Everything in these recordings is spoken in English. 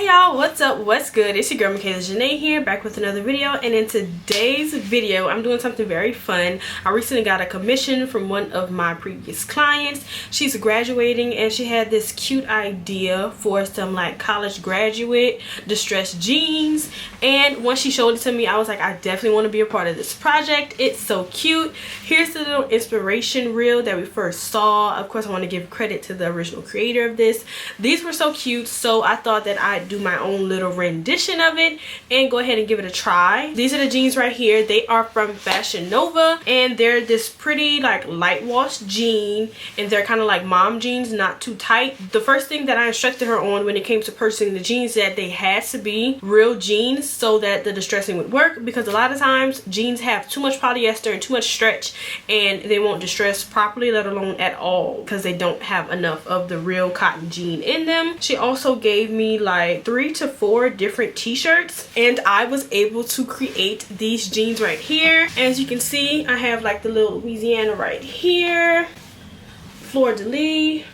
Hey y'all, what's up, what's good? It's your girl Michaela Janae here, back with another video. And in today's video I'm doing something very fun. I recently got a commission from one of my previous clients. She's graduating and she had this cute idea for some like college graduate distressed jeans, and once she showed it to me I was like, I definitely want to be a part of this project. It's so cute. Here's the little inspiration reel that we first saw. Of course I want to give credit to the original creator of this. These were so cute, so I thought that I'd do my own little rendition of it and go ahead and give it a try. These are the jeans right here. They are from Fashion Nova and they're this pretty like light wash jean, and they're kind of like mom jeans, not too tight. The first thing that I instructed her on when it came to purchasing the jeans, that they had to be real jeans so that the distressing would work, because a lot of times jeans have too much polyester and too much stretch and they won't distress properly, let alone at all, because they don't have enough of the real cotton jean in them. She also gave me like 3 to 4 different t-shirts and I was able to create these jeans right here. As you can see, I have like the little Louisiana right here, Fleur de Lis,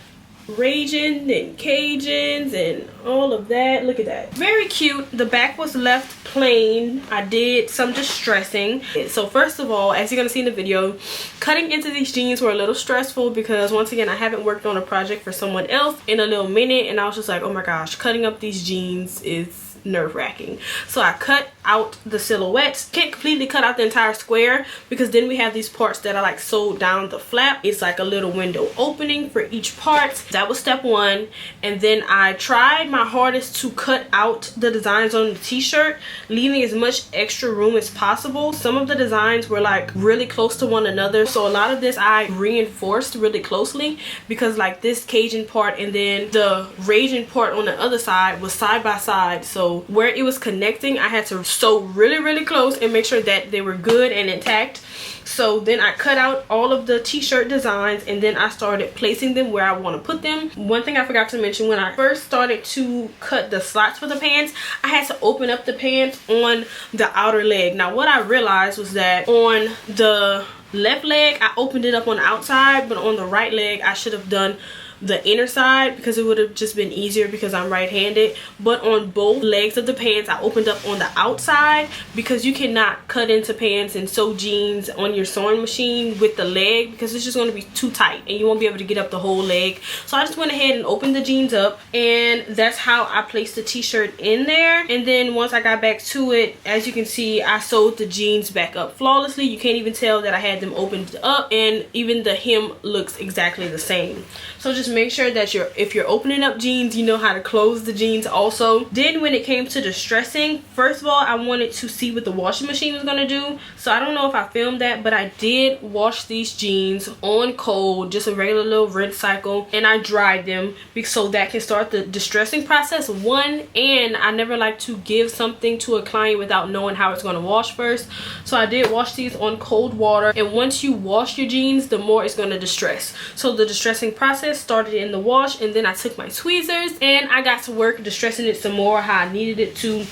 Ragin and Cajuns and all of that. Look at that, very cute. The back was left plain. I did some distressing. So first of all, as you're gonna see in the video, cutting into these jeans were a little stressful because once again I haven't worked on a project for someone else in a little minute, and I was just like, oh my gosh, cutting up these jeans is nerve-wracking. So I cut out the silhouettes. Can't completely cut out the entire square because then we have these parts that are like sewed down the flap. It's like a little window opening for each part. That was step one. And then I tried my hardest to cut out the designs on the t-shirt, leaving as much extra room as possible. Some of the designs were like really close to one another, so a lot of this I reinforced really closely, because like this Cajun part and then the Ragin part on the other side was side by side, so where it was connecting I had to sew really close and make sure that they were good and intact. So then I cut out all of the t-shirt designs and then I started placing them where I want to put them. One thing I forgot to mention, when I first started to cut the slots for the pants, I had to open up the pants on the outer leg. Now what I realized was that on the left leg I opened it up on the outside, but on the right leg I should have done the inner side because it would have just been easier because I'm right-handed. But on both legs of the pants I opened up on the outside, because you cannot cut into pants and sew jeans on your sewing machine with the leg because it's just going to be too tight and you won't be able to get up the whole leg. So I just went ahead and opened the jeans up, and that's how I placed the t-shirt in there. And then once I got back to it, as you can see, I sewed the jeans back up flawlessly. You can't even tell that I had them opened up, and even the hem looks exactly the same. So just make sure that if you're opening up jeans, you know how to close the jeans also. Then when it came to distressing, first of all I wanted to see what the washing machine was going to do. So I don't know if I filmed that, but I did wash these jeans on cold, just a regular little rinse cycle, and I dried them so that can start the distressing process. And I never like to give something to a client without knowing how it's going to wash first. So I did wash these on cold water, and once you wash your jeans, the more it's going to distress. So the distressing process started in the wash, and then I took my tweezers and I got to work distressing it some more how I needed it to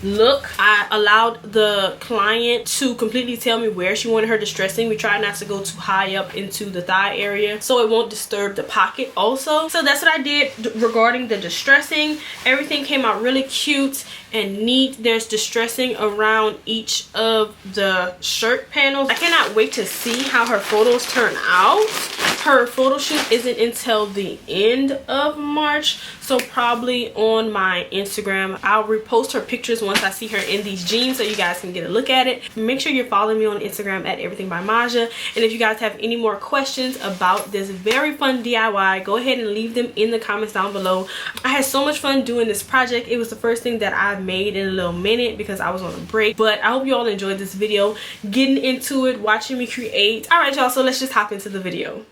look. I allowed the client to completely tell me where she wanted her distressing. We tried not to go too high up into the thigh area so it won't disturb the pocket also. So that's what I did regarding the distressing. Everything came out really cute and neat. There's distressing around each of the shirt panels. I cannot wait to see how her photos turn out. Her photo shoot isn't until the end of March, so probably on my Instagram I'll repost her pictures once I see her in these jeans so you guys can get a look at it. Make sure you're following me on Instagram at Everything by Maja, and if you guys have any more questions about this very fun DIY, go ahead and leave them in the comments down below. I had so much fun doing this project. It was the first thing that I've made in a little minute because I was on a break, but I hope you all enjoyed this video, getting into it, watching me create. All right y'all, so let's just hop into the video.